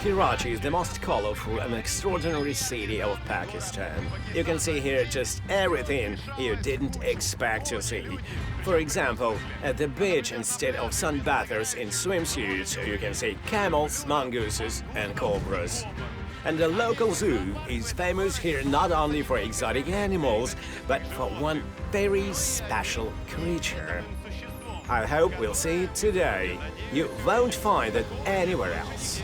Karachi is the most colorful and extraordinary city of Pakistan. You can see here just everything you didn't expect to see. For example, at the beach, instead of sunbathers in swimsuits, you can see camels, mongooses, and cobras. And the local zoo is famous here not only for exotic animals, but for one very special creature. I hope we'll see it today. You won't find it anywhere else.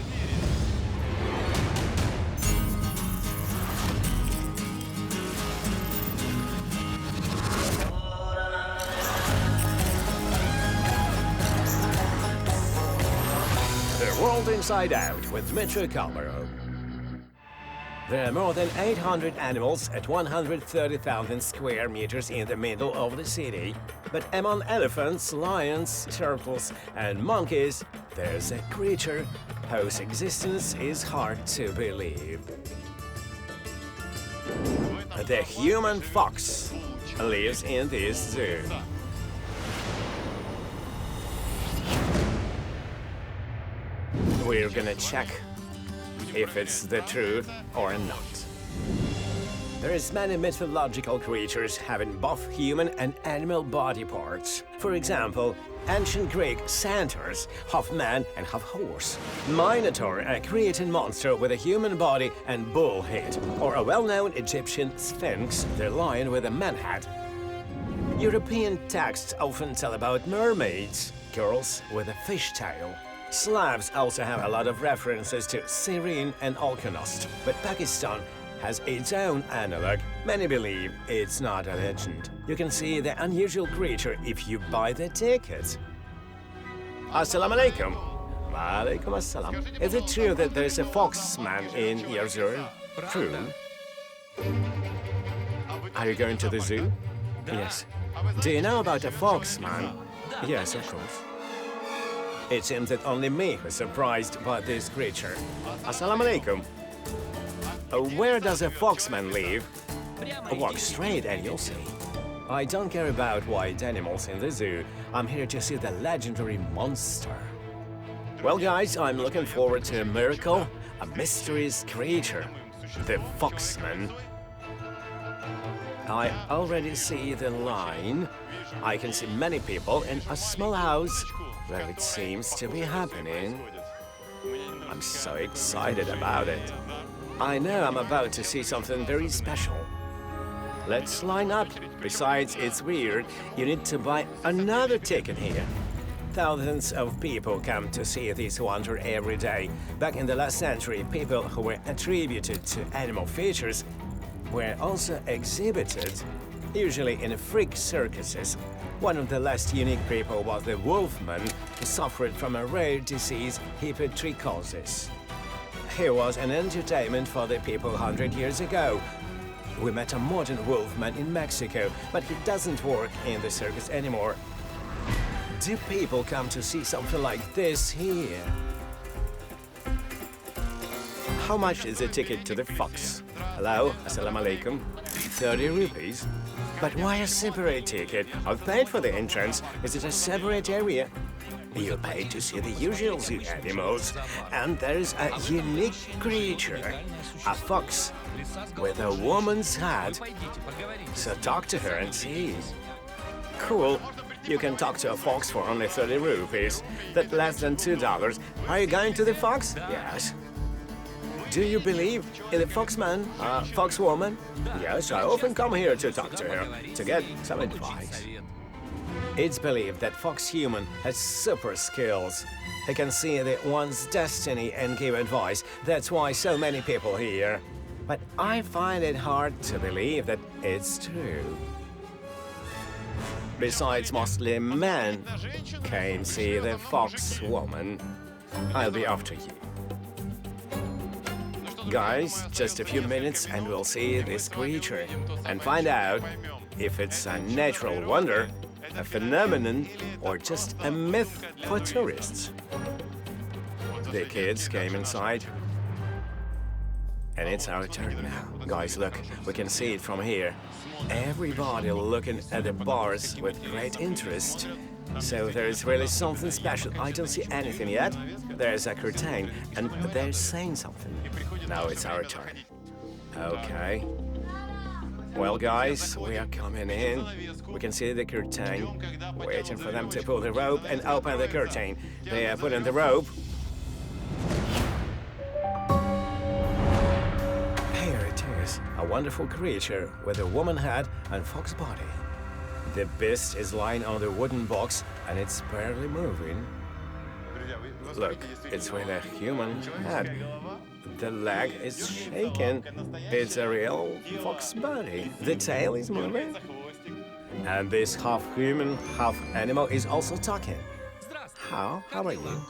The World Inside Out with Dmytro Komarov. There are more than 800 animals at 130,000 square meters in the middle of the city. But among elephants, lions, turtles, and monkeys, there's a creature whose existence is hard to believe. The human fox lives in this zoo. We're gonna check if it's the truth or not. There is many mythological creatures having both human and animal body parts. For example, ancient Greek centaurs, half man and half horse. Minotaur, a Cretan monster with a human body and bull head. Or a well-known Egyptian sphinx, the lion with a man head. European texts often tell about mermaids, girls with a fish tail. Slavs also have a lot of references to Syrian and Alkonost, but Pakistan has its own analog. Many believe it's not a legend. You can see the unusual creature if you buy the ticket. Assalamu alaikum. Wa alaikum assalam. Is it true that there's a foxman in your zoo? True. Are you going to the zoo? Yes. Do you know about a foxman? Yes, of course. It seems that only me was surprised by this creature. Assalamu alaikum. Where does a foxman live? Walk straight and you'll see. I don't care about wild animals in the zoo. I'm here to see the legendary monster. Well, guys, I'm looking forward to a miracle, a mysterious creature, the foxman. I already see the line. I can see many people in a small house where it seems to be happening. I'm so excited about it. I know I'm about to see something very special. Let's line up. Besides, it's weird. You need to buy another ticket here. Thousands of people come to see this wonder every day. Back in the last century, people who were attributed to animal features were also exhibited, usually in freak circuses. One of the last unique people was the wolfman, who suffered from a rare disease, hypertrichosis. He was an entertainment for the people 100 years ago. We met a modern wolfman in Mexico, but he doesn't work in the circus anymore. Do people come to see something like this here? How much is a ticket to the fox? Hello, assalamu alaikum. 30 rupees. But why a separate ticket? I've paid for the entrance. Is it a separate area? You pay to see the usual zoo animals, and there's a unique creature, a fox with a woman's head. So talk to her and see. Cool. You can talk to a fox for only 30 rupees. That's less than $2. Are you going to the fox? Yes. Do you believe in the foxman, foxwoman? Yes, I often come here to talk to her, to get some advice. It's believed that fox human has super skills. He can see the one's destiny and give advice. That's why so many people here. But I find it hard to believe that it's true. Besides, mostly men can see the foxwoman. I'll be after you. Guys, just a few minutes and we'll see this creature and find out if it's a natural wonder, a phenomenon, or just a myth for tourists. The kids came inside. And it's our turn now. Guys, look, we can see it from here. Everybody looking at the bars with great interest. So there is really something special. I don't see anything yet. There's a curtain, and they're saying something. Now it's our turn. Okay. Well, guys, we are coming in. We can see the curtain. Waiting for them to pull the rope and open the curtain. They are putting the rope. Here it is, a wonderful creature with a woman head and fox body. The beast is lying on the wooden box and it's barely moving. Look, it's with a human head. The leg is shaking. It's a real fox body. The tail is moving. And this half-human, half-animal is also talking. How are you?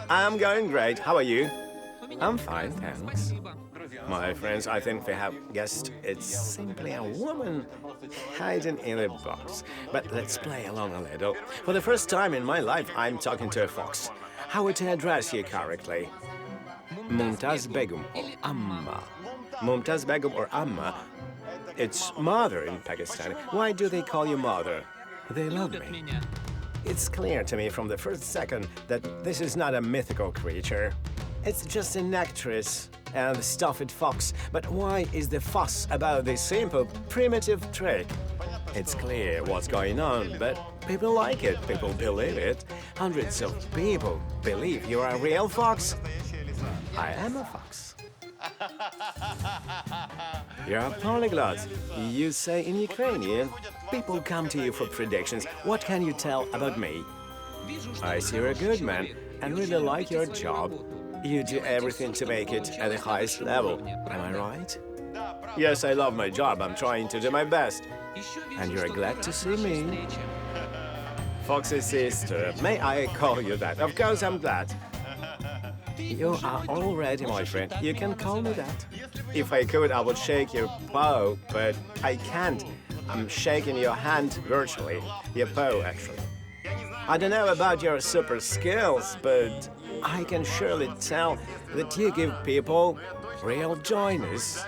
I'm going great. How are you? I'm fine, thanks. My friends, I think they have guessed it's simply a woman hiding in a box. But let's play along a little. For the first time in my life, I'm talking to a fox. How would I address you correctly? Mumtaz Begum or Amma. Mumtaz Begum or Amma. It's mother in Pakistan. Why do they call you mother? They love me. It's clear to me from the first second that this is not a mythical creature. It's just an actress and a stuffed fox. But why is the fuss about this simple, primitive trick? It's clear what's going on, but people like it, people believe it. Hundreds of people believe you're a real fox. I am a fox. You're a polyglot. You say in Ukrainian. People come to you for predictions. What can you tell about me? I see you're a good man and really like your job. You do everything to make it at the highest level. Am I right? Yes, I love my job. I'm trying to do my best. And you're glad to see me. Fox's sister. May I call you that? Of course I'm glad. You are all ready, my friend. You can call me that. If I could, I would shake your paw, but I can't. I'm shaking your hand virtually. Your paw, actually. I don't know about your super skills, but I can surely tell that you give people real joyness.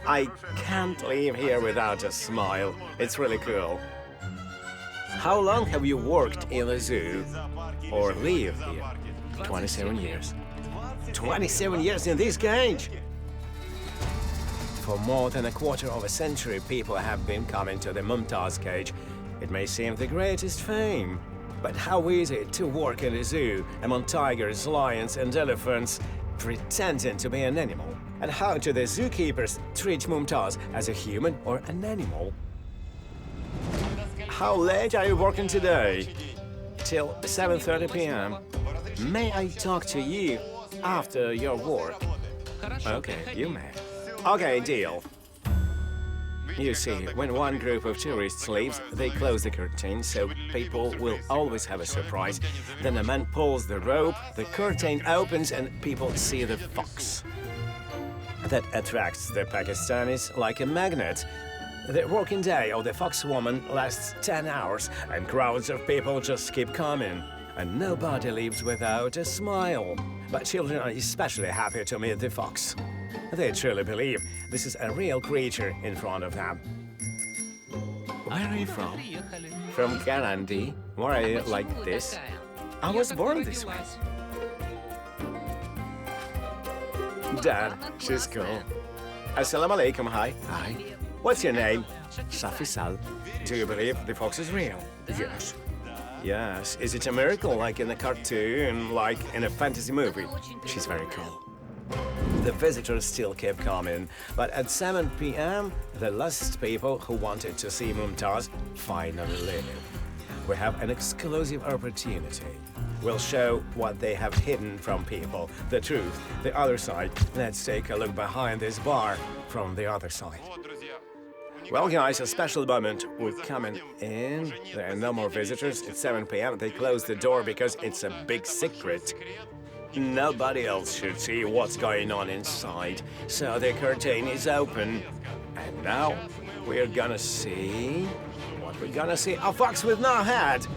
I can't leave here without a smile. It's really cool. How long have you worked in the zoo or lived here? 27 years. 27 years in this cage! For more than a quarter of a century, people have been coming to the Mumtaz cage. It may seem the greatest fame, but how is it to work in a zoo among tigers, lions and elephants, pretending to be an animal? And how do the zookeepers treat Mumtaz as a human or an animal? How late are you working today? Till 7:30 p.m. May I talk to you after your work? Okay, you may. Okay, deal. You see, when one group of tourists leaves, they close the curtain, so people will always have a surprise. Then a man pulls the rope, the curtain opens, and people see the fox. That attracts the Pakistanis like a magnet. The working day of the fox woman lasts 10 hours, and crowds of people just keep coming. And nobody leaves without a smile. But children are especially happy to meet the fox. They truly believe this is a real creature in front of them. Where are you from? From Karachi. Why are you like this? I was born this way. Dad, she's cool. Assalamu alaikum, hi. Hi. What's your name? Safisal. Do you believe the fox is real? Yes. Yes. Is it a miracle, like in a cartoon, like in a fantasy movie? She's very cool. The visitors still kept coming, but at 7 p.m., the last people who wanted to see Mumtaz finally leave. We have an exclusive opportunity. We'll show what they have hidden from people, the truth, the other side. Let's take a look behind this bar from the other side. Well, guys, a special moment. We're coming in. There are no more visitors. It's 7 p.m. They closed the door because it's a big secret. Nobody else should see what's going on inside. So the curtain is open. And now we're gonna see... what we're gonna see? A fox with no head!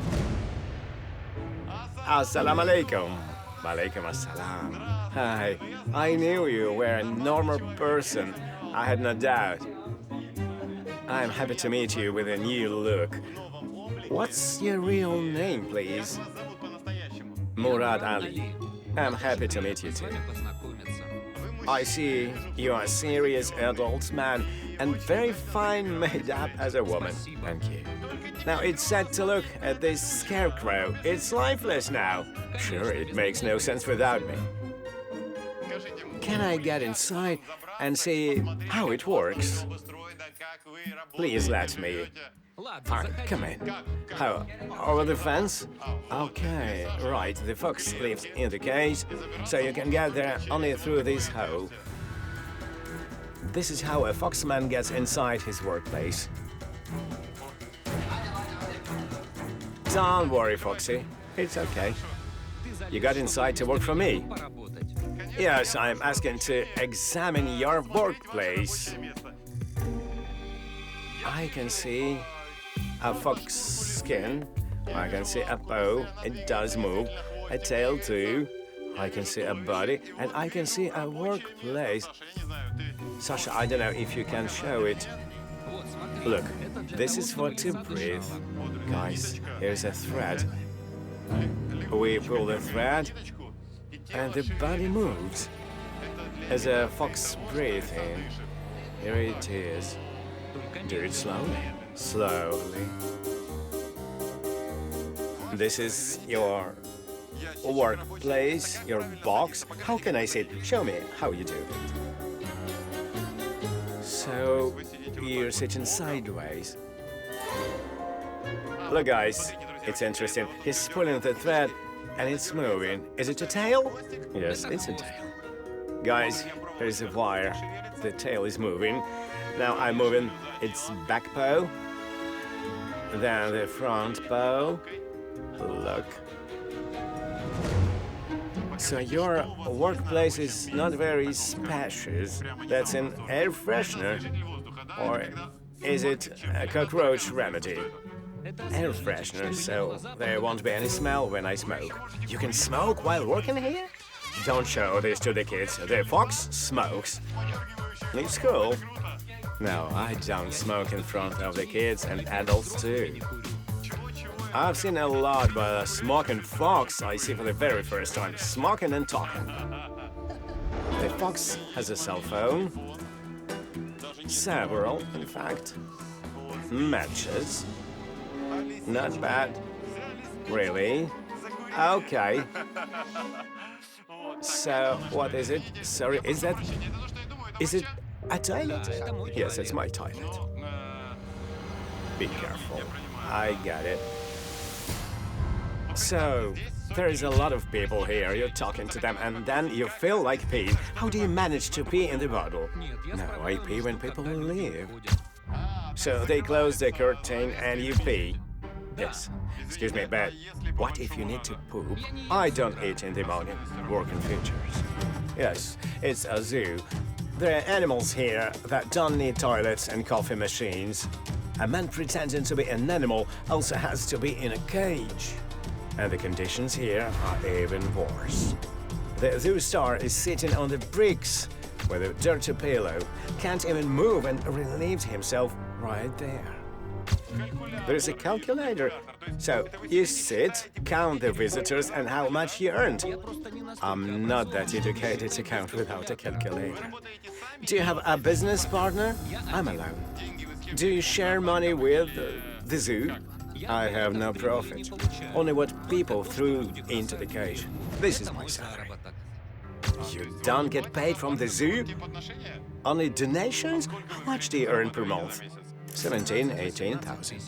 Assalamu alaikum. Walaikum assalam. Hi. I knew you were a normal person. I had no doubt. I'm happy to meet you with a new look. What's your real name, please? Murat Ali. I'm happy to meet you too. I see you are a serious adult man and very fine made up as a woman. Thank you. Now it's sad to look at this scarecrow. It's lifeless now. Sure, it makes no sense without me. Can I get inside and see how it works? Please let me. Fine, come in. How? Over the fence? Okay, right. The fox lives in the cage, so you can get there only through this hole. This is how a foxman gets inside his workplace. Don't worry, Foxy. It's okay. You got inside to work for me. Yes, I'm asking to examine your workplace. I can see a fox skin. I can see a paw. It does move. A tail too. I can see a body, and I can see a workplace. Sasha, I don't know if you can show it. Look, this is for to breathe. Guys, here's a thread. We pull the thread, and the body moves. As a fox breathes in. Here it is. Do it slowly. Slowly. This is your workplace, your box. How can I see it? Show me how you do it. So, you're sitting sideways. Look, guys, it's interesting. He's pulling the thread, and it's moving. Is it a tail? Yes, it's a tail. Guys, here's a wire. The tail is moving. Now I'm moving its back paw. Then the front paw. Look. So your workplace is not very spacious. That's an air freshener. Or is it a cockroach remedy? Air freshener, so there won't be any smell when I smoke. You can smoke while working here? Don't show this to the kids. The fox smokes. It's cool. No, I don't smoke in front of the kids and adults too. I've seen a lot, but a smoking fox I see for the very first time. Smoking and talking. The fox has a cell phone. Several, in fact. Matches. Not bad. Really? Okay. So, what is it? Sorry, is it a toilet? Yes, it's my toilet. Be careful. I got it. So, there is a lot of people here. You're talking to them, and then you feel like peeing. How do you manage to pee in the bottle? No, I pee when people leave. So they close the curtain and you pee. Yes. Excuse me, but what if you need to poop? I don't eat in the morning. Working features. Yes, it's a zoo. There are animals here that don't need toilets and coffee machines. A man pretending to be an animal also has to be in a cage. And the conditions here are even worse. The zoo star is sitting on the bricks with a dirty pillow, can't even move and relieves himself right there. There's a calculator. So you sit, count the visitors and how much you earned. I'm not that educated to count without a calculator. Do you have a business partner? I'm alone. Do you share money with the zoo? I have no profit. Only what people threw into the cage. This is my salary. You don't get paid from the zoo? Only donations? How much do you earn per month? 18,000.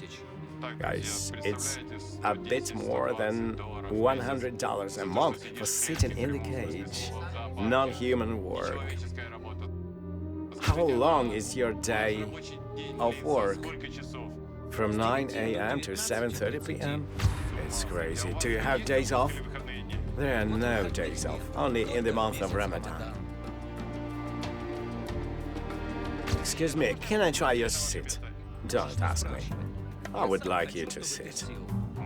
Guys, it's a bit more than $100 a month for sitting in the cage. Non-human work. How long is your day of work? From 9 a.m. to 7:30 p.m.? It's crazy. Do you have days off? There are no days off, only in the month of Ramadan. Excuse me, can I try your seat? Don't ask me. I would like you to sit.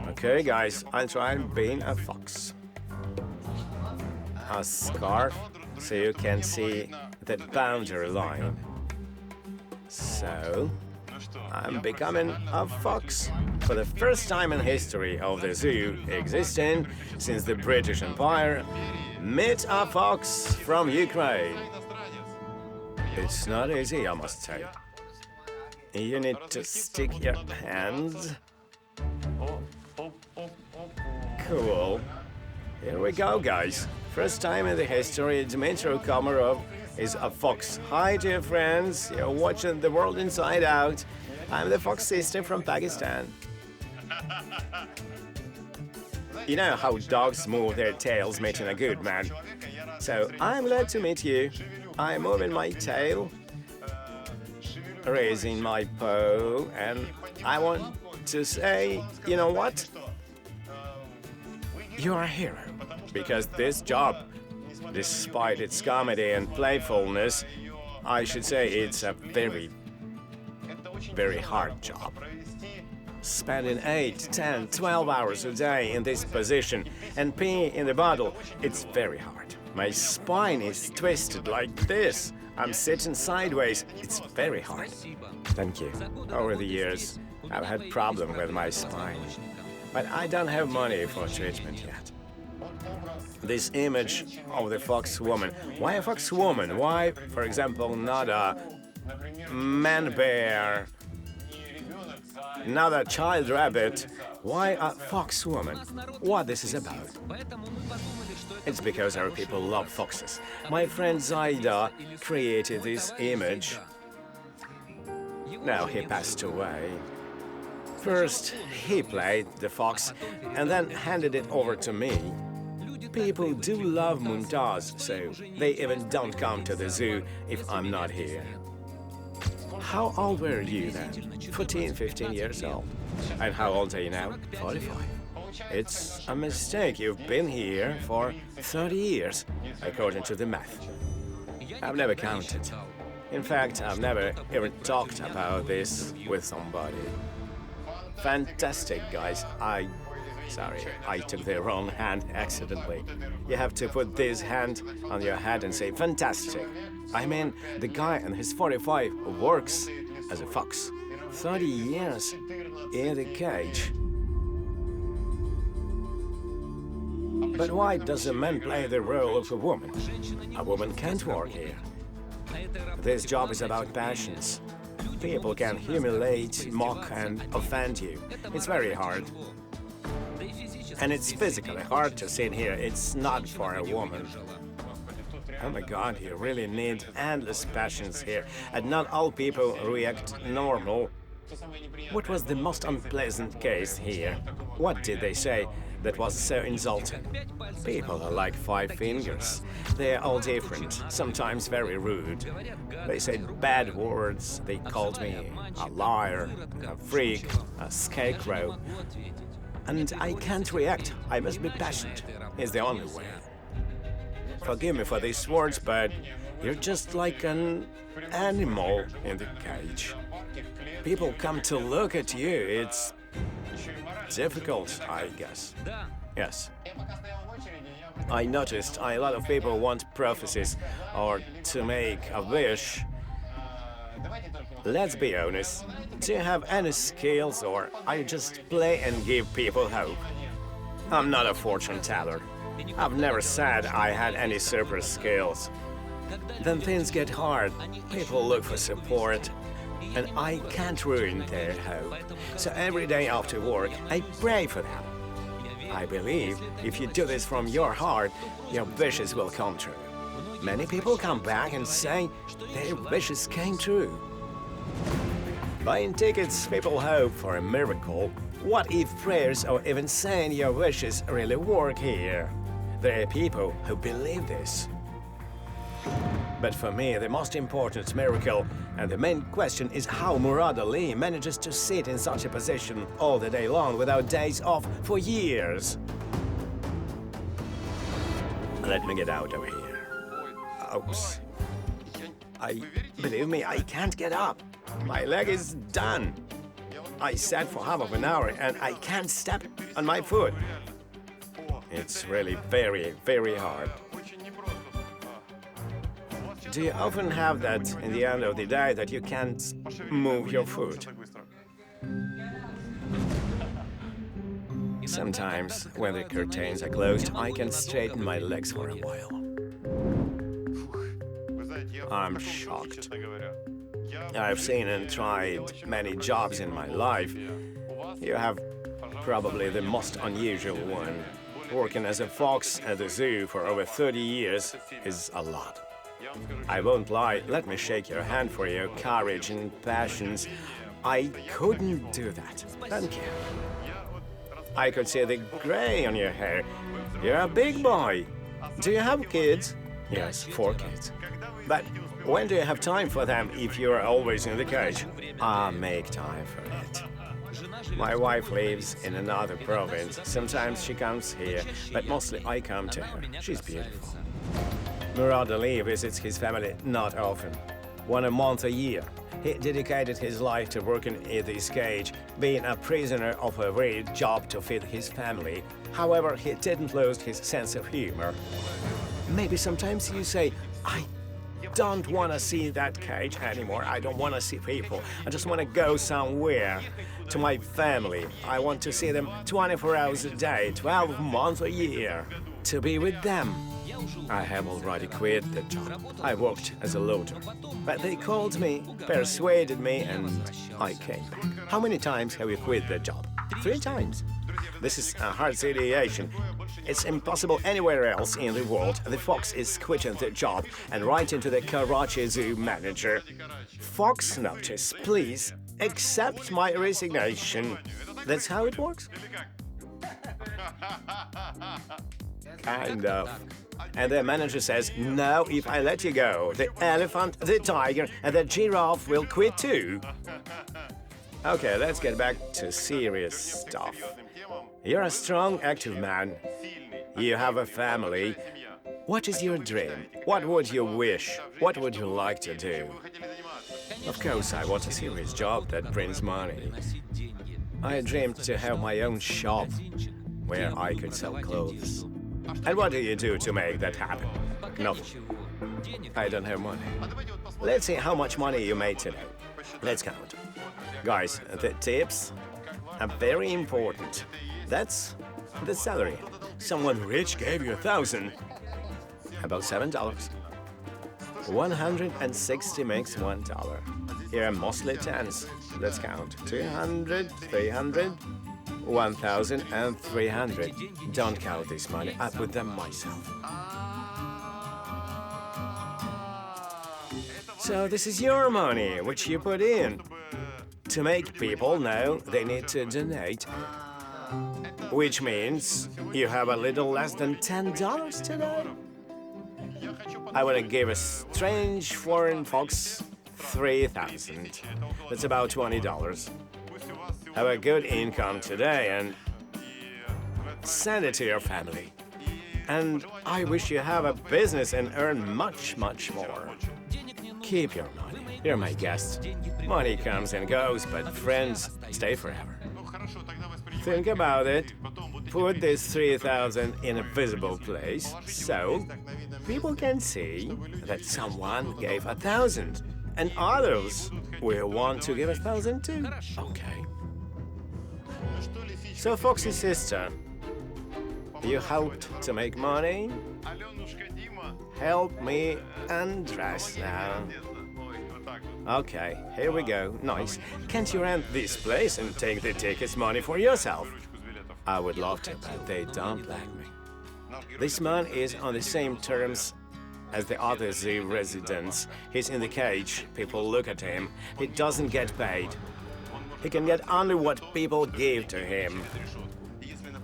Okay, guys, I'll try being a fox. A scarf, so you can see the boundary line. So, I'm becoming a fox. For the first time in history of the zoo existing since the British Empire, meet a fox from Ukraine. It's not easy, I must say. You need to stick your hands. Cool. Here we go, guys. First time in the history, Dmytro Komarov is a fox. Hi, dear friends. You're watching The World Inside Out. I'm the fox sister from Pakistan. You know how dogs move their tails meeting a good man. So I'm glad to meet you. I'm moving my tail, raising my paw, and I want to say, you know what? You're a hero. Because this job, despite its comedy and playfulness, I should say it's a very, very hard job. Spending 8, 10, 12 hours a day in this position and pee in the bottle, it's very hard. My spine is twisted like this. I'm sitting sideways. It's very hard. Thank you. Over the years, I've had problems with my spine, but I don't have money for treatment yet. This image of the fox woman. Why a fox woman? Why, for example, not a man bear, not a child rabbit? Why a fox woman? What this is about? It's because our people love foxes. My friend Zaida created this image. Now he passed away. First, he played the fox and then handed it over to me. People do love Mumtaz, so they even don't come to the zoo if I'm not here. How old were you then? 14, 15 years old. And how old are you now? 45. It's a mistake. You've been here for 30 years, according to the math. I've never counted. In fact, I've never even talked about this with somebody. Fantastic, guys. Sorry, I took the wrong hand accidentally. You have to put this hand on your head and say, fantastic. I mean, the guy in his 45 works as a fox. 30 years in the cage. But why does a man play the role of a woman? A woman can't work here. This job is about passions. People can humiliate, mock, and offend you. It's very hard. And it's physically hard to sit here. It's not for a woman. Oh my God, you really need endless passions here. And not all people react normal. What was the most unpleasant case here? What did they say that was so insulting? People are like 5 fingers. They're all different, sometimes very rude. They said bad words. They called me a liar, a freak, a scarecrow. And I can't react. I must be passionate. It's the only way. Forgive me for these words, but you're just like an animal in the cage. People come to look at you. It's difficult, I guess. Yes. I noticed a lot of people want prophecies or to make a wish. Let's be honest. Do you have any skills, or I just play and give people hope? I'm not a fortune teller. I've never said I had any super skills. Then things get hard. People look for support, and I can't ruin their hope. So every day after work, I pray for them. I believe if you do this from your heart, your wishes will come true. Many people come back and say their wishes came true. Buying tickets, people hope for a miracle. What if prayers or even saying your wishes really work here? There are people who believe this. But for me, the most important miracle and the main question is how Murat Ali manages to sit in such a position all the day long without days off for years. Let me get out of here. Oops. Believe me, I can't get up. My leg is done. I sat for half of an hour and I can't step on my foot. It's really very, very hard. Do you often have that in the end of the day that you can't move your foot? Sometimes, when the curtains are closed, I can straighten my legs for a while. I'm shocked. I've seen and tried many jobs in my life. You have probably the most unusual one. Working as a fox at the zoo for over 30 years is a lot. I won't lie, let me shake your hand for your courage and passions. I couldn't do that. Thank you. I could see the gray on your hair. You're a big boy. Do you have kids? Yes, 4 kids. But when do you have time for them if you're always in the cage? I'll make time for it. My wife lives in another province. Sometimes she comes here, but mostly I come to her. She's beautiful. Murat Ali visits his family not often, 1 a month a year. He dedicated his life to working in this cage, being a prisoner of a very job to feed his family. However, he didn't lose his sense of humor. Maybe sometimes you say, I don't want to see that cage anymore. I don't want to see people. I just want to go somewhere to my family. I want to see them 24 hours a day, 12 months a year, to be with them. I have already quit the job. I worked as a loader. But they called me, persuaded me, and I came back. How many times have you quit the job? 3 times. This is a hard situation. It's impossible anywhere else in the world. The fox is quitting the job and writing to the Karachi Zoo manager. Fox notice, please accept my resignation. That's how it works? Kind of. And the manager says, no, if I let you go, the elephant, the tiger, and the giraffe will quit too. Okay, let's get back to serious stuff. You're a strong, active man. You have a family. What is your dream? What would you wish? What would you like to do? Of course, I want a serious job that brings money. I dreamed to have my own shop where I could sell clothes. And what do you do to make that happen? Nothing. I don't have money. Let's see how much money you made today. Let's count. Guys, the tips are very important. That's the salary. Someone rich gave you 1,000. About $7. 160 makes $1. Here are mostly tens. Let's count. 200, 300, 1,000 and 300. Don't count this money. I put them myself. So this is your money, which you put in. To make people know they need to donate. Which means you have a little less than $10 today. I want to give a strange foreign fox 3,000. That's about $20. Have a good income today and send it to your family. And I wish you have a business and earn much, much more. Keep your money. You're my guest. Money comes and goes, but friends stay forever. Think about it. Put this 3,000 in a visible place, so people can see that someone gave 1,000, and others will want to give 1,000 too. Okay. So, Foxy's sister, you helped to make money? Help me undress now. Okay, here we go. Nice. Can't you rent this place and take the tickets money for yourself? I would love to, but they don't like me. This man is on the same terms as the other zoo residents. He's in the cage. People look at him. He doesn't get paid. He can get only what people give to him.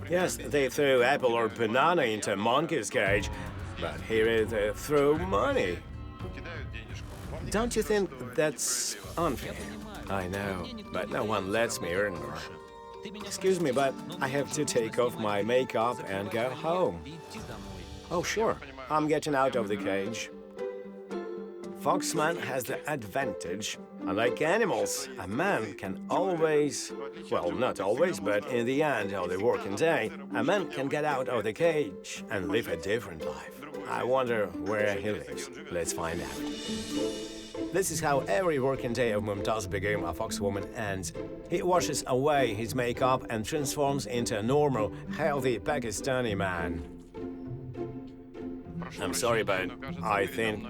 Yes, they throw apple or banana into a monkey's cage, but here they throw money. Don't you think that's unfair? I know, but no one lets me earn more. Excuse me, but I have to take off my makeup and go home. Oh, sure, I'm getting out of the cage. Foxman has the advantage. Unlike animals, a man can always, well, not always, but in the end of the working day, a man can get out of the cage and live a different life. I wonder where he lives. Let's find out. This is how every working day of Mumtaz Begum, a foxwoman, ends. He washes away his makeup and transforms into a normal, healthy Pakistani man. I'm sorry, but I think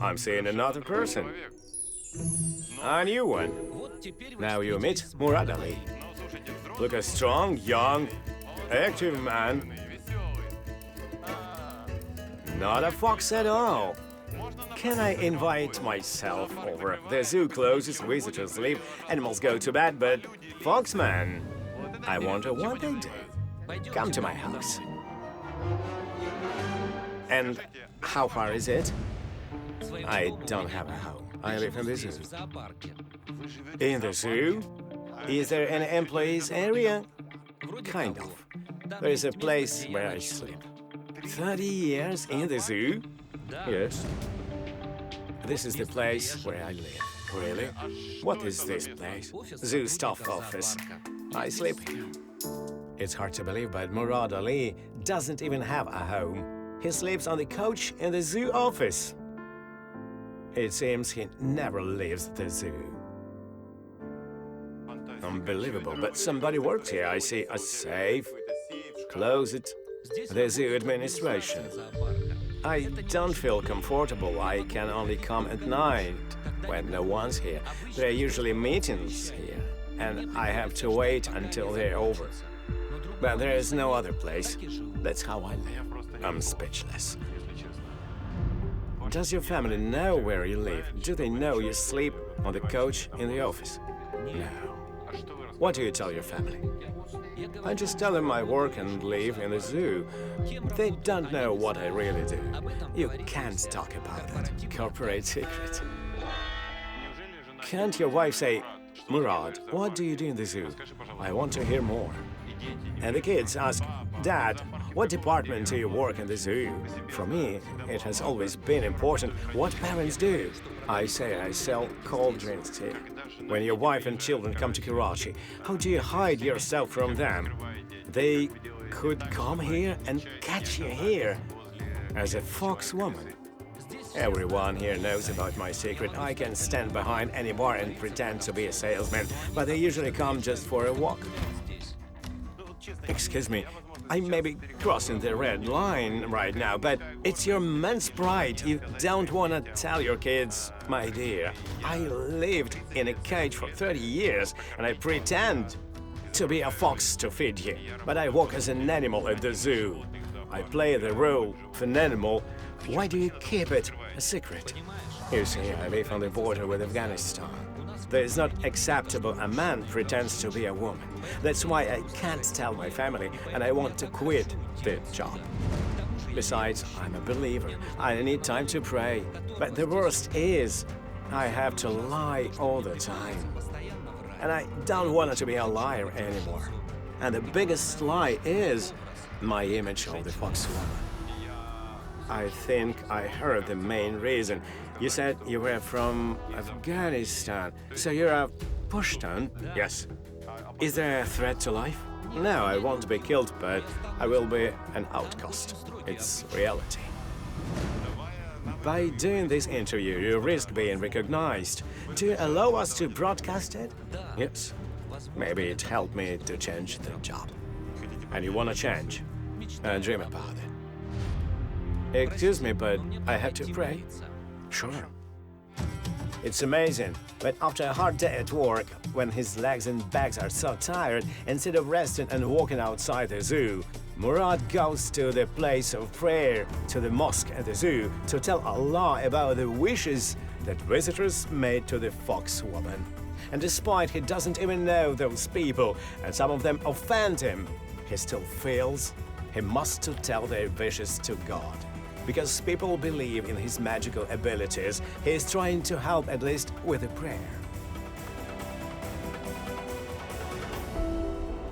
I'm seeing another person. A new one. Now you meet Murat Ali. Look a strong, young, active man. Not a fox at all. Can I invite myself over? The zoo closes, visitors leave, animals go to bed, but foxman, I wonder what they do. Come to my house. And how far is it? I don't have a home. I live in the zoo. In the zoo? Is there an employees area? Kind of. There is a place where I sleep. 30 years in the zoo? Yes. This is the place where I live. Really? What is this place? Zoo staff office. I sleep here. It's hard to believe, but Murat Ali doesn't even have a home. He sleeps on the couch in the zoo office. It seems he never leaves the zoo. Unbelievable, but somebody works here. I see a safe, closet, the zoo administration. I don't feel comfortable. I can only come at night when no one's here. There are usually meetings here, and I have to wait until they're over. But there is no other place. That's how I live. I'm speechless. Does your family know where you live? Do they know you sleep on the couch in the office? No. What do you tell your family? I just tell them I work and live in the zoo. They don't know what I really do. You can't talk about it. Corporate secret. Can't your wife say, Murat, what do you do in the zoo? I want to hear more. And the kids ask, Dad, what department do you work in the zoo? For me, it has always been important what parents do. I say I sell cold drinks here. When your wife and children come to Karachi, how do you hide yourself from them? They could come here and catch you here as a fox woman. Everyone here knows about my secret. I can stand behind any bar and pretend to be a salesman, but they usually come just for a walk. Excuse me, I may be crossing the red line right now, but it's your man's pride. You don't want to tell your kids, my dear. I lived in a cage for 30 years, and I pretend to be a fox to feed you. But I walk as an animal at the zoo. I play the role of an animal. Why do you keep it a secret? You see, I live on the border with Afghanistan. There is not acceptable a man pretends to be a woman. That's why I can't tell my family, and I want to quit the job. Besides, I'm a believer. I need time to pray. But the worst is, I have to lie all the time. And I don't want to be a liar anymore. And the biggest lie is my image of the fox woman. I think I heard the main reason. You said you were from Afghanistan, so you're a Pashtun? Yes. Is there a threat to life? No, I won't be killed, but I will be an outcast. It's reality. By doing this interview, you risk being recognized. Do you allow us to broadcast it? Yes. Maybe it helped me to change the job. And you want to change? Dream about it. Excuse me, but I have to pray. Sure. It's amazing, but after a hard day at work, when his legs and backs are so tired, instead of resting and walking outside the zoo, Murat goes to the place of prayer, to the mosque at the zoo, to tell Allah about the wishes that visitors made to the fox woman. And despite he doesn't even know those people, and some of them offend him, he still feels he must tell their wishes to God. Because people believe in his magical abilities, he is trying to help at least with a prayer.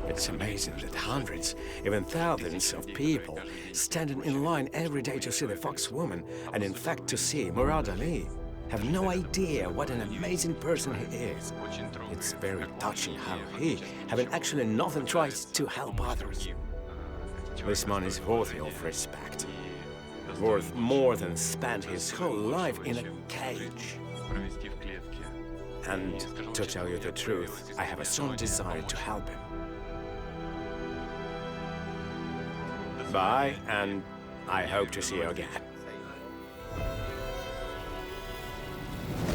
It's amazing that hundreds, even thousands of people standing in line every day to see the fox woman, and in fact to see Murat Ali, have no idea what an amazing person he is. It's very touching how he, having actually nothing, tries to help others. This man is worthy of respect. Worth more than spend his whole life in a cage. And to tell you the truth, I have a strong desire to help him. Bye, and I hope to see you again.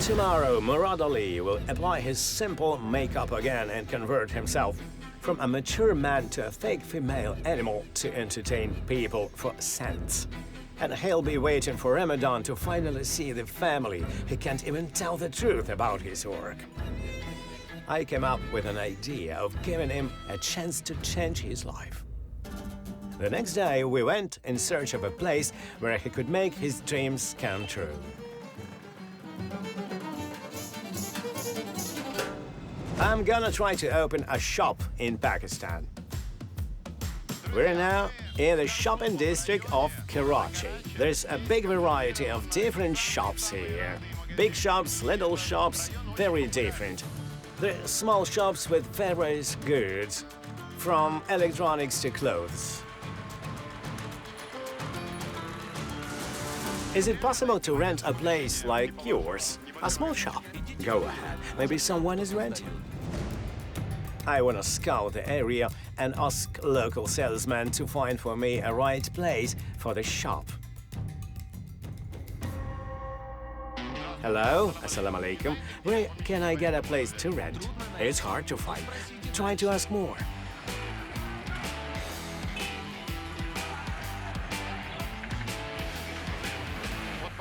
Tomorrow, Murat Ali will apply his simple makeup again and convert himself from a mature man to a fake female animal to entertain people for cents. And he'll be waiting for Ramadan to finally see the family. He can't even tell the truth about his work. I came up with an idea of giving him a chance to change his life. The next day, we went in search of a place where he could make his dreams come true. I'm gonna try to open a shop in Pakistan. We're now in the shopping district of Karachi. There's a big variety of different shops here. Big shops, little shops, very different. There are small shops with various goods, from electronics to clothes. Is it possible to rent a place like yours? A small shop? Go ahead. Maybe someone is renting. I want to scout the area and ask local salesmen to find for me a right place for the shop. Hello, assalamu alaikum. Where can I get a place to rent? It's hard to find. Try to ask more.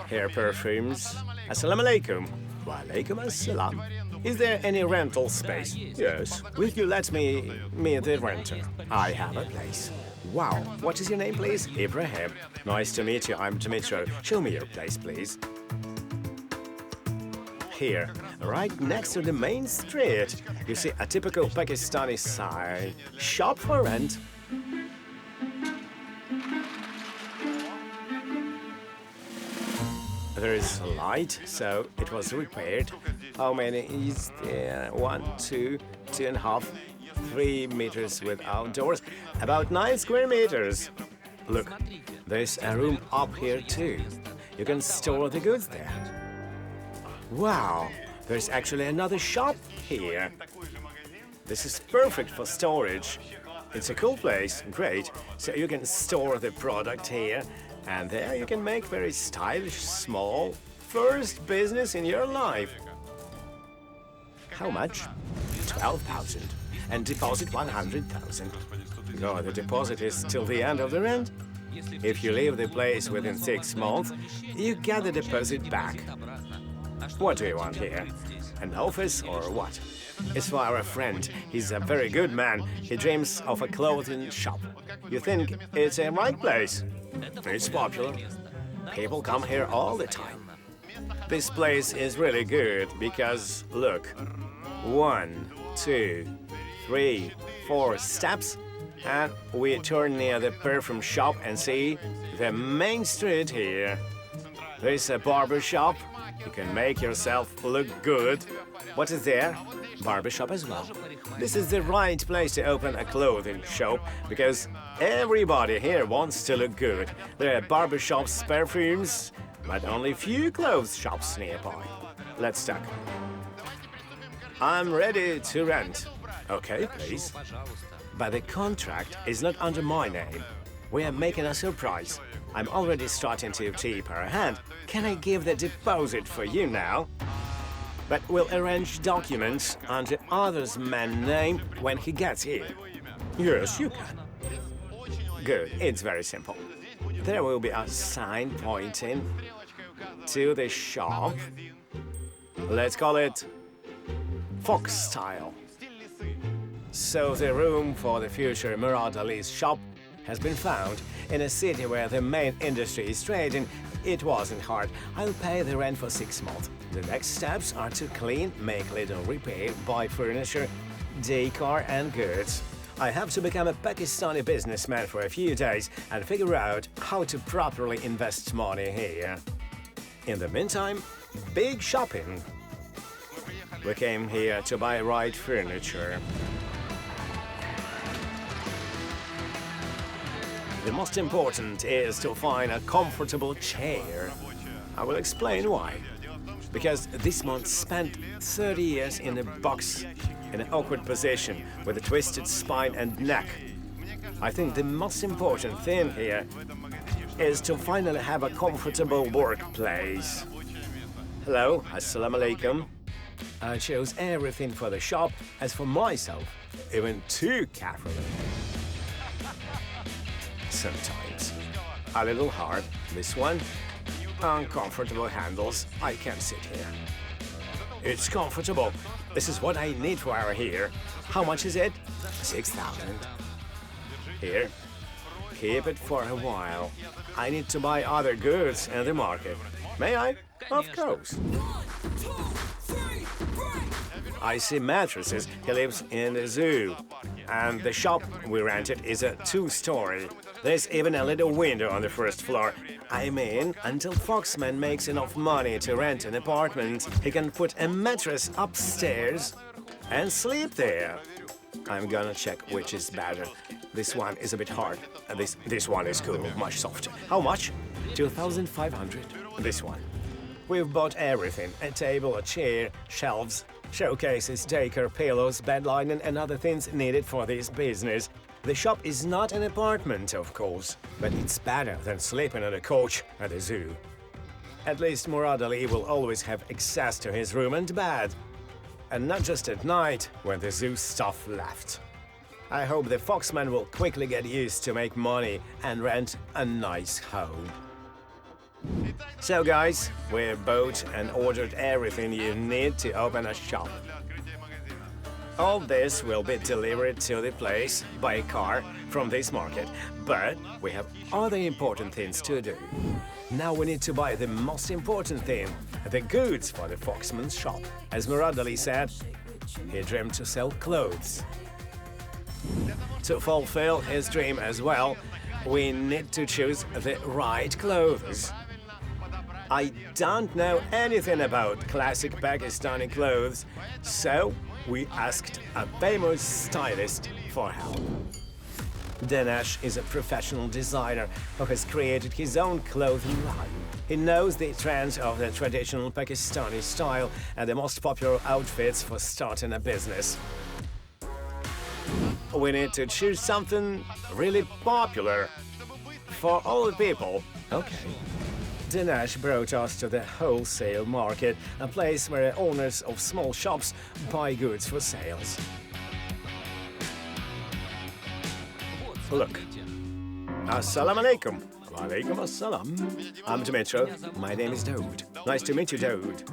Hair perfumes. Assalamu alaikum. Wa alaikum assalam. Is there any rental space? Yes. Will you let me meet the renter? I have a place. Wow. What is your name, please? Ibrahim. Nice to meet you. I'm Dmytro. Show me your place, please. Here, right next to the main street, you see a typical Pakistani sign. Shop for rent. There is a light, so it was repaired. How many is there? 1, 2, 2.5, 3 meters with outdoors. About 9 square meters. Look, there's a room up here too. You can store the goods there. Wow, there's actually another shop here. This is perfect for storage. It's a cool place, great. So you can store the product here. And there you can make very stylish, small, first business in your life. How much? 12,000. And deposit 100,000. No, the deposit is till the end of the rent. If you leave the place within 6 months, you get the deposit back. What do you want here? An office or what? It's for our friend. He's a very good man. He dreams of a clothing shop. You think it's a right place? It's popular. People come here all the time. This place is really good because, look, 1, 2, 3, 4 steps, and we turn near the perfume shop and see the main street here. There's a barber shop. You can make yourself look good. What is there? Barber shop as well. This is the right place to open a clothing shop because everybody here wants to look good. There are barber shops, perfumes, but only few clothes shops nearby. Let's talk. I'm ready to rent. Okay, please. But the contract is not under my name. We are making a surprise. I'm already starting to tip her hand. Can I give the deposit for you now? But we'll arrange documents under other's man's name when he gets here. Yes, you can. Good, it's very simple. There will be a sign pointing to the shop. Let's call it Fox Style. So the room for the future Murat Ali's shop has been found in a city where the main industry is trading. It wasn't hard. I'll pay the rent for 6 months. The next steps are to clean, make little repair, buy furniture, decor and goods. I have to become a Pakistani businessman for a few days and figure out how to properly invest money here. In the meantime, big shopping. We came here to buy right furniture. The most important is to find a comfortable chair. I will explain why. because this month spent 30 years in a box in an awkward position with a twisted spine and neck. I think the most important thing here is to finally have a comfortable workplace. Hello, assalamu alaikum. I chose everything for the shop, as for myself, even too carefully. Sometimes. A little hard, this one. Uncomfortable handles, I can't sit here. It's comfortable. This is what I need for our here. How much is it? 6,000. Here. Keep it for a while. I need to buy other goods in the market. May I? Of course. I see mattresses. He lives in the zoo. And the shop we rented is a 2-story. There's even a little window on the first floor. I mean, until Foxman makes enough money to rent an apartment, he can put a mattress upstairs and sleep there. I'm gonna check which is better. This one is a bit hard. This one is cool, much softer. How much? 2,500. This one. We've bought everything. A table, a chair, shelves, showcases, decor, pillows, bed linen and other things needed for this business. The shop is not an apartment, of course, but it's better than sleeping on a couch at the zoo. At least Murat Ali will always have access to his room and bed. And not just at night, when the zoo staff left. I hope the Foxman will quickly get used to make money and rent a nice home. So guys, we bought and ordered everything you need to open a shop. All this will be delivered to the place by car from this market, but we have other important things to do. Now we need to buy the most important thing, the goods for the Foxman's shop. As Murat Ali said, he dreamed to sell clothes. To fulfill his dream as well, we need to choose the right clothes. I don't know anything about classic Pakistani clothes, so we asked a famous stylist for help. Dinesh is a professional designer who has created his own clothing line. He knows the trends of the traditional Pakistani style and the most popular outfits for starting a business. We need to choose something really popular for all the people. Okay. Dinesh brought us to the wholesale market, a place where owners of small shops buy goods for sales. Look. Assalamu alaikum. Wa alaikum assalam. I'm Dmytro. My name is Daoud. Nice to meet you, Daoud.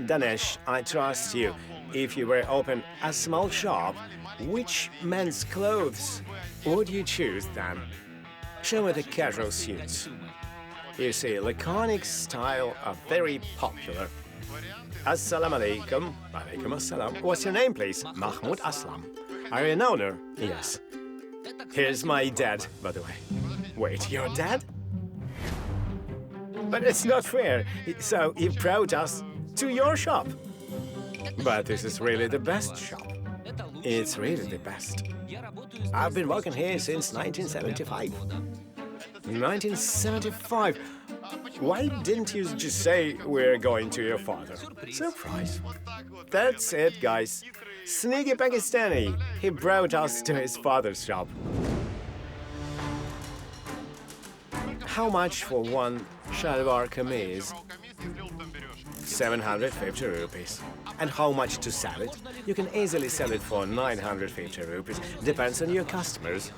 Dinesh, I trust you. If you were open a small shop, which men's clothes would you choose then? Show me the casual suits. You see, laconic style are very popular. Assalamu alaikum. Wa alaikum assalam. What's your name, please? Mahmoud Aslam. Are you an owner? Yes. Here's my dad, by the way. Wait, your dad? But it's not fair. So he brought us to your shop. But this is really the best shop. It's really the best. I've been working here since 1975. 1975? Why didn't you just say we're going to your father? Surprise. That's it, guys. Sneaky Pakistani. He brought us to his father's shop. How much for one shalwar kameez? 750 rupees. And how much to sell it? You can easily sell it for 950 rupees. Depends on your customers.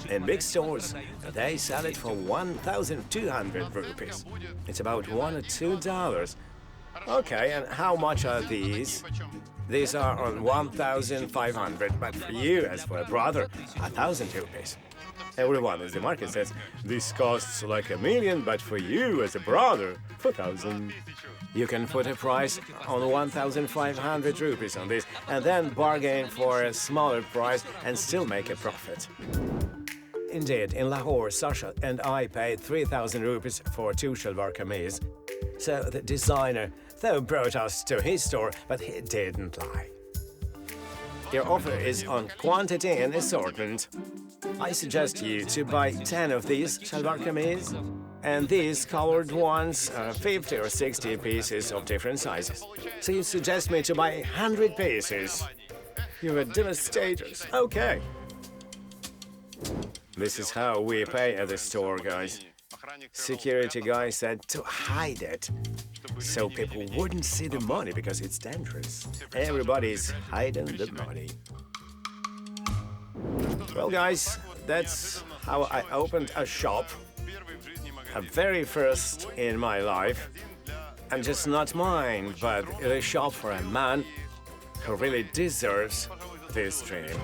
In big stores, they sell it for 1,200 rupees. It's about $1 or $2. Okay, and how much are these? These are on 1,500, but for you, as for a brother, 1,000 rupees. Everyone, as the market says, this costs like $1 million, but for you, as a brother, 4,000. You can put a price on 1,500 rupees on this, and then bargain for a smaller price and still make a profit. Indeed, in Lahore, Sasha and I paid 3,000 rupees for 2 shalwar kameez. So the designer, though, brought us to his store, but he didn't lie. Your offer is on quantity and assortment. I suggest you to buy 10 of these shalwar kameez And these colored ones are 50 or 60 pieces of different sizes. So you suggest me to buy 100 pieces? You're a devastators. Okay. This is how we pay at the store, guys. Security guy said to hide it, so people wouldn't see the money because it's dangerous. Everybody's hiding the money. Well, guys, that's how I opened a shop. A very first in my life. And just not mine, but a shop for a man who really deserves this dream.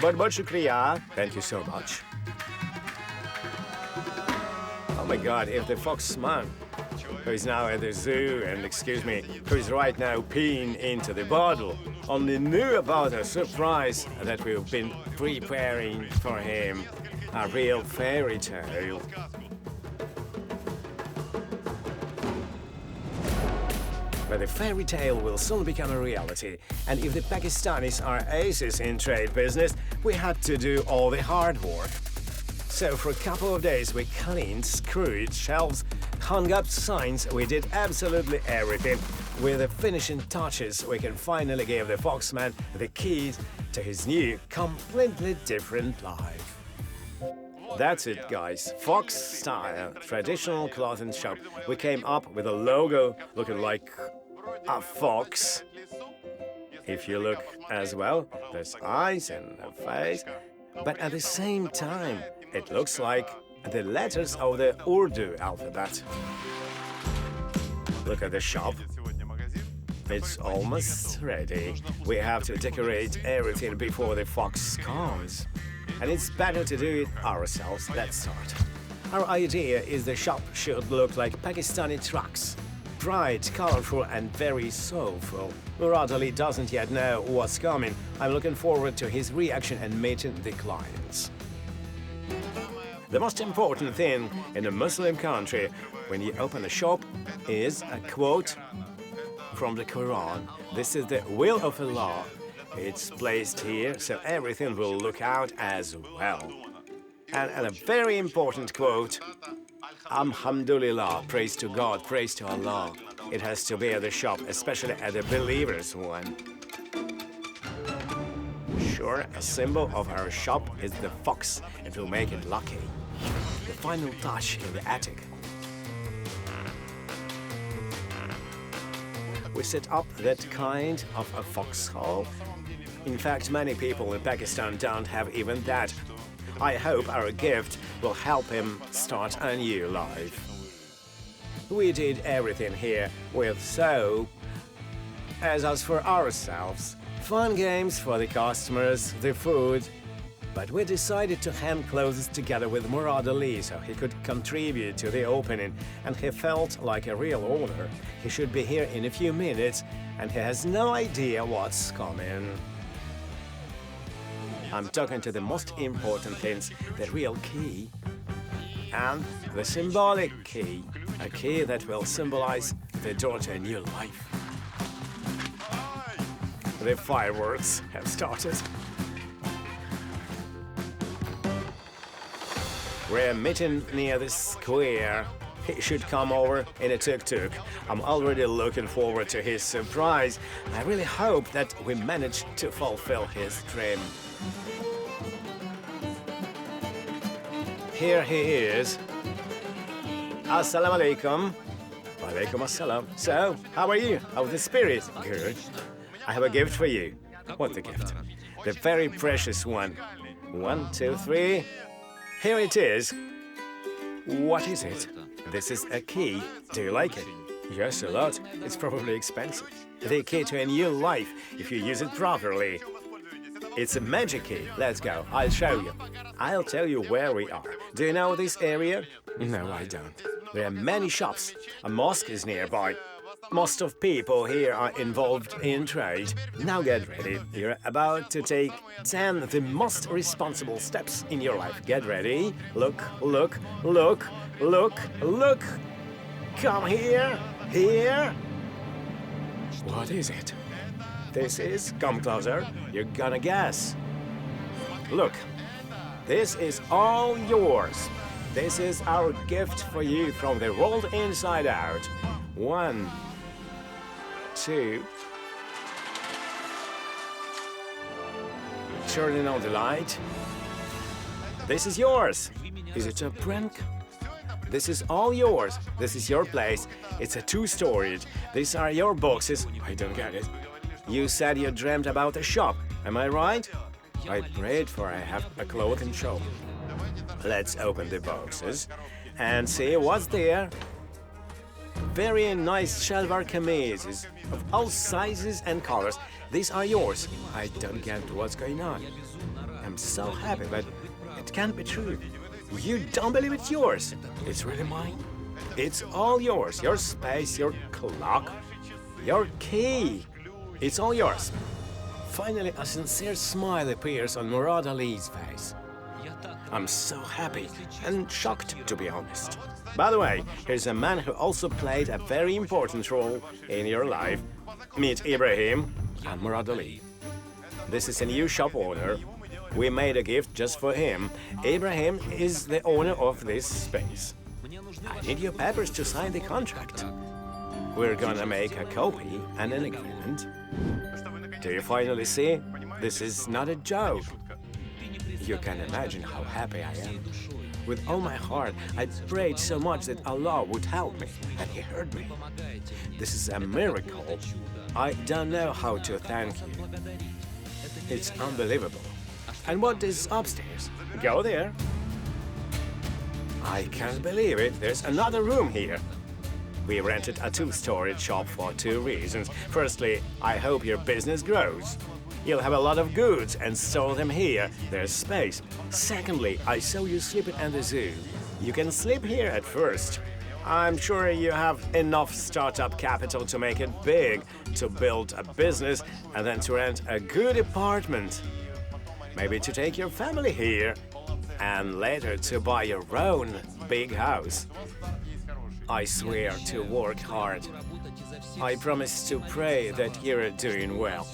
But shukriya. Thank you so much. Oh my God, if the foxman, who is now at the zoo, and excuse me, who is right now peeing into the bottle, only knew about a surprise that we've been preparing for him, a real fairy tale. But the fairy tale will soon become a reality, and if the Pakistanis are aces in trade business, we had to do all the hard work. So for a couple of days we cleaned, screwed shelves, hung up signs, we did absolutely everything. With the finishing touches, we can finally give the Foxman the keys to his new, completely different life. That's it, guys. Fox Style, traditional clothing shop. We came up with a logo looking like a fox. If you look as well, there's eyes and a face, but at the same time, it looks like the letters of the Urdu alphabet. Look at the shop. It's almost ready. We have to decorate everything before the fox comes. And it's better to do it ourselves. Let's start. Our idea is the shop should look like Pakistani trucks. Bright, colorful, and very soulful. Murat Ali doesn't yet know what's coming. I'm looking forward to his reaction and meeting the clients. The most important thing in a Muslim country when you open a shop is a quote from the Quran. This is the will of Allah. It's placed here so everything will look out as well. And a very important quote, Alhamdulillah, praise to God, praise to Allah. It has to be at the shop, especially at the believers one. Sure, a symbol of our shop is the fox. It will make it lucky. The final touch in the attic. We set up that kind of a foxhole. In fact, many people in Pakistan don't have even that. I hope our gift will help him start a new life. We did everything here with soap. As for ourselves, fun games for the customers, the food. But we decided to hand clothes together with Murat Ali so he could contribute to the opening, and he felt like a real owner. He should be here in a few minutes, and he has no idea what's coming. I'm talking to the most important things, the real key and the symbolic key, a key that will symbolize the door to a new life. The fireworks have started. We're meeting near the square. He should come over in a tuk-tuk. I'm already looking forward to his surprise. I really hope that we manage to fulfill his dream. Here he is. Assalamu alaikum. Walaikum assalam. So, how are you? How's the spirit? Good. I have a gift for you. What's the gift? The very precious one. 1, 2, 3. Here it is. What is it? This is a key. Do you like it? Yes, a lot. It's probably expensive. The key to a new life, if you use it properly. It's a magic key. Let's go. I'll show you. I'll tell you where we are. Do you know this area? No, I don't. There are many shops. A mosque is nearby. Most of people here are involved in trade. Now get ready. You're about to take 10 the most responsible steps in your life. Get ready. Look, look, look, look, look. Come here, here. What is it? This is, come closer, you're gonna guess. Look, This is all yours. This is our gift for you from the world inside out. 1, 2. Turning on the light. This is yours. Is it a prank? This is all yours. This is your place. It's a 2-storied. These are your boxes. I don't get it. You said you dreamt about a shop. Am I right? I prayed for I have a clothing shop. Let's open the boxes and see what's there. Very nice shalvar kameezes of all sizes and colors. These are yours. I don't get what's going on. I'm so happy, but it can't be true. You don't believe it's yours. It's really mine. It's all yours. Your space, your clock, your key. It's all yours. Finally, a sincere smile appears on Murat Ali's face. I'm so happy and shocked, to be honest. By the way, here's a man who also played a very important role in your life. Meet Ibrahim and Murat Ali. This is a new shop owner. We made a gift just for him. Ibrahim is the owner of this space. I need your papers to sign the contract. We're gonna make a copy and an agreement. Do you finally see? This is not a joke. You can imagine how happy I am. With all my heart, I prayed so much that Allah would help me, and He heard me. This is a miracle. I don't know how to thank you. It's unbelievable. And what is upstairs? Go there. I can't believe it. There's another room here. We rented a 2-storied shop for 2 reasons. Firstly, I hope your business grows. You'll have a lot of goods and store them here. There's space. Secondly, I saw you sleeping at the zoo. You can sleep here at first. I'm sure you have enough startup capital to make it big, to build a business, and then to rent a good apartment. Maybe to take your family here, and later to buy your own big house. I swear to work hard. I promise to pray that you're doing well.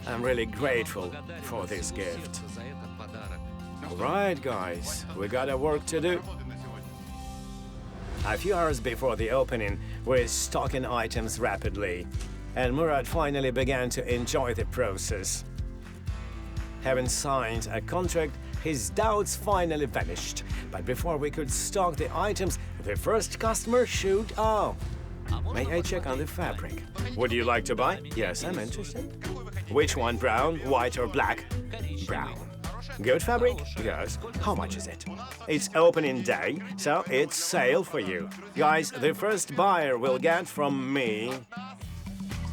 I'm really grateful for this gift. All right, guys, we got a work to do. A few hours before the opening, we're stocking items rapidly, and Murat finally began to enjoy the process. Having signed a contract, his doubts finally vanished. But before we could stock the items, the first customer showed up. May I check on the fabric? Would you like to buy? Yes, I'm interested. Which one, brown, white, or black? Brown. Good fabric? Yes. How much is it? It's opening day, so it's sale for you. Guys, the first buyer will get from me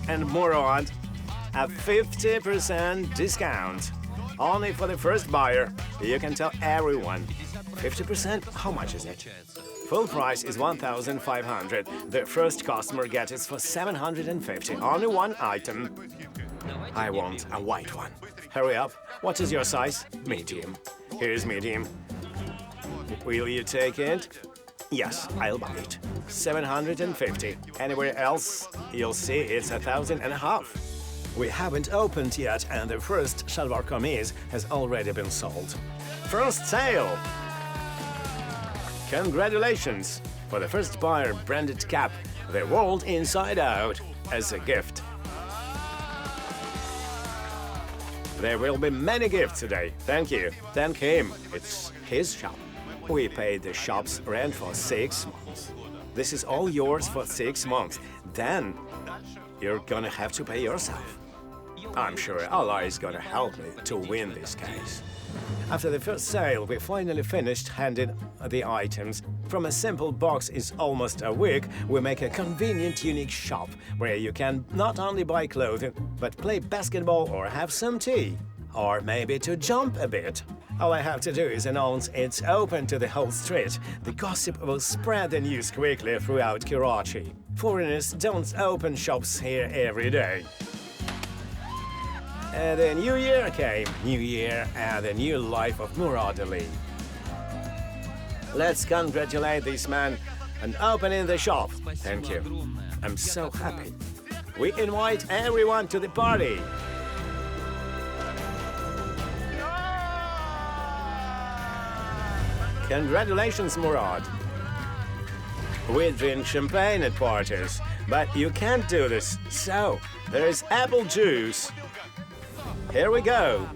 and Murat a 50% discount. Only for the first buyer. You can tell everyone. 50%? How much is it? Full price is 1,500. The first customer gets it for 750. Only one item. I want a white one. Hurry up. What is your size? Medium. Here's medium. Will you take it? Yes, I'll buy it. 750. Anywhere else, you'll see it's 1,500. We haven't opened yet, and the first shalvar kameez has already been sold. First sale! Congratulations! For the first buyer, branded cap, the world inside out, as a gift. There will be many gifts today. Thank you. Thank him. It's his shop. We paid the shop's rent for 6 months. This is all yours for 6 months. Then you're gonna have to pay yourself. I'm sure Allah is gonna help me to win this case. After the first sale, we finally finished handing the items. From a simple box in almost a week, we make a convenient, unique shop where you can not only buy clothing, but play basketball or have some tea. Or maybe to jump a bit. All I have to do is announce it's open to the whole street. The gossip will spread the news quickly throughout Karachi. Foreigners don't open shops here every day. And the new year came. New year and the new life of Murat Ali. Let's congratulate this man on opening the shop. Thank you. I'm so happy. We invite everyone to the party. Congratulations, Murad. We drink champagne at parties, but you can't do this. So, there is apple juice. Here we go.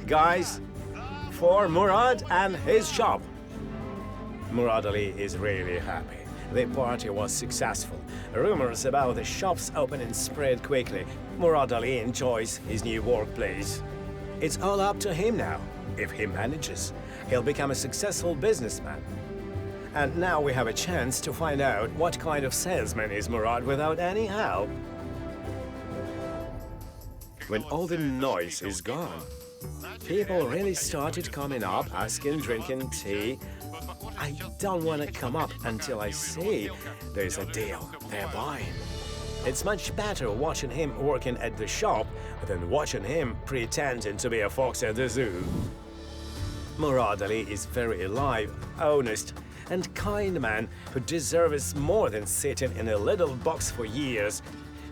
Guys, for Murad and his shop. Murat Ali is really happy. The party was successful. Rumors about the shop's opening spread quickly. Murat Ali enjoys his new workplace. It's all up to him now. If he manages, he'll become a successful businessman. And now we have a chance to find out what kind of salesman is Murad without any help. When all the noise is gone, people really started coming up, asking, drinking tea. I don't want to come up until I see there's a deal they're buying. It's much better watching him working at the shop than watching him pretending to be a fox at the zoo. Murat Ali is very alive, honest, and kind man who deserves more than sitting in a little box for years,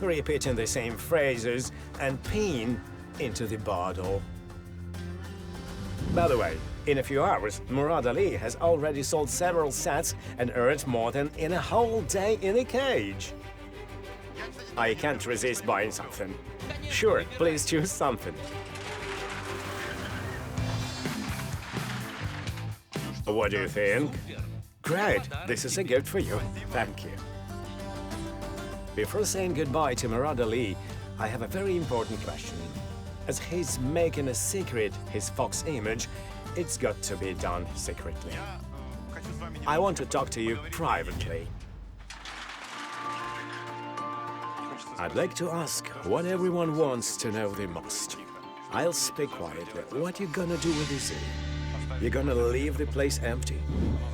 repeating the same phrases and peeing into the bottle. By the way, in a few hours, Murat Ali has already sold several sets and earned more than in a whole day in a cage. I can't resist buying something. Sure, please choose something. What do you think? Great, this is a gift for you. Thank you. Before saying goodbye to Murat Ali, I have a very important question. As he's making a secret his fox image, it's got to be done secretly. I want to talk to you privately. I'd like to ask what everyone wants to know the most. I'll speak quietly. What you gonna do with the zoo? You're gonna leave the place empty.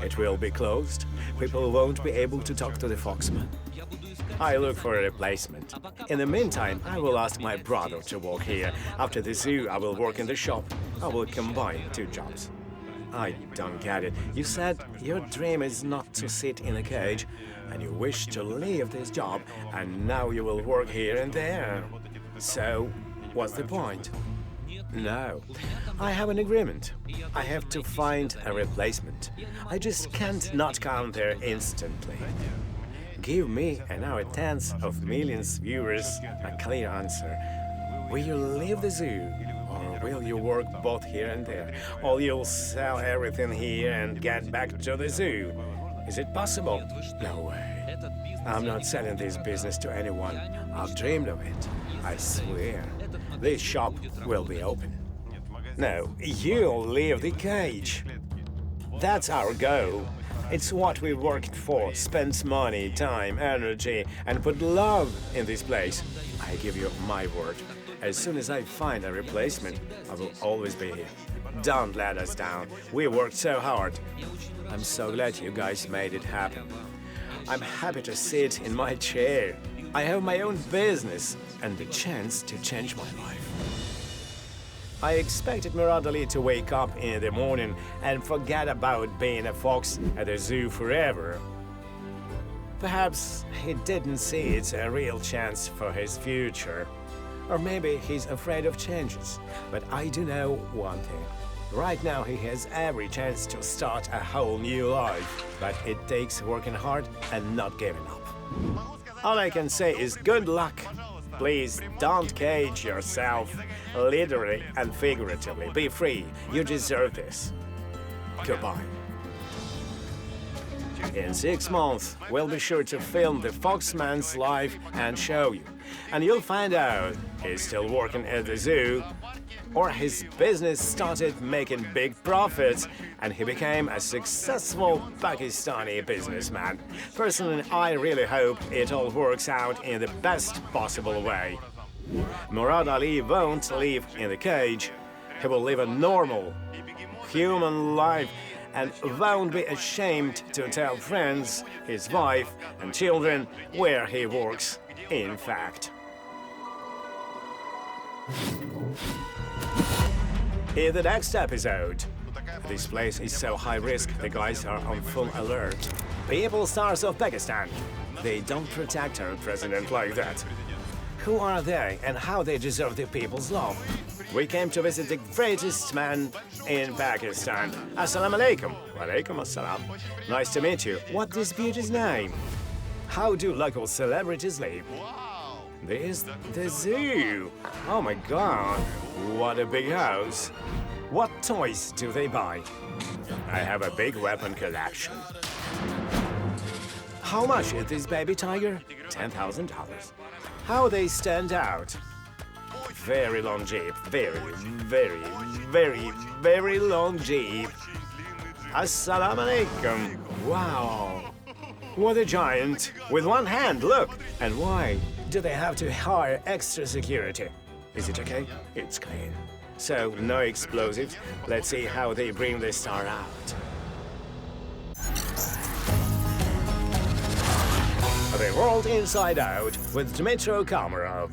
It will be closed. People won't be able to talk to the foxman. I look for a replacement. In the meantime, I will ask my brother to work here. After the zoo, I will work in the shop. I will combine 2 jobs. I don't get it. You said your dream is not to sit in a cage, and you wish to leave this job, and now you will work here and there. So, what's the point? No, I have an agreement. I have to find a replacement. I just can't not come there instantly. Give me and our tens of millions viewers a clear answer. Will you leave the zoo? Or will you work both here and there? Or you'll sell everything here and get back to the zoo? Is it possible? No way. I'm not selling this business to anyone. I've dreamed of it. I swear. This shop will be open. No, you'll leave the cage. That's our goal. It's what we worked for. Spent money, time, energy, and put love in this place. I give you my word. As soon as I find a replacement, I will always be here. Don't let us down. We worked so hard. I'm so glad you guys made it happen. I'm happy to sit in my chair. I have my own business and the chance to change my life. I expected Murat Ali to wake up in the morning and forget about being a fox at the zoo forever. Perhaps he didn't see it's a real chance for his future. Or maybe he's afraid of changes. But I do know one thing. Right now he has every chance to start a whole new life. But it takes working hard and not giving up. All I can say is good luck. Please don't cage yourself, literally and figuratively. Be free. You deserve this. Goodbye. In 6 months, we'll be sure to film the Foxman's life and show you. And you'll find out he's still working at the zoo, or his business started making big profits and he became a successful Pakistani businessman. Personally, I really hope it all works out in the best possible way. Murat Ali won't live in the cage. He will live a normal, human life and won't be ashamed to tell friends, his wife and children where he works, in fact. In the next episode, this place is so high risk, the guys are on full alert. People stars of Pakistan, they don't protect our president like that. Who are they and how they deserve the people's love? We came to visit the greatest man in Pakistan. Assalamu alaikum. Walaikum assalam. Nice to meet you. What is beauty's name? How do local celebrities live? There's the zoo. Oh my god. What a big house. What toys do they buy? I have a big weapon collection. How much is this baby tiger? $10,000. How they stand out? Very long jeep. Very long jeep. Assalamu alaikum. Wow. What a giant. With one hand, look. And why do they have to hire extra security? Is it okay? It's clean. So, no explosives. Let's see how they bring the star out. The World Inside Out with Dmytro Komarov.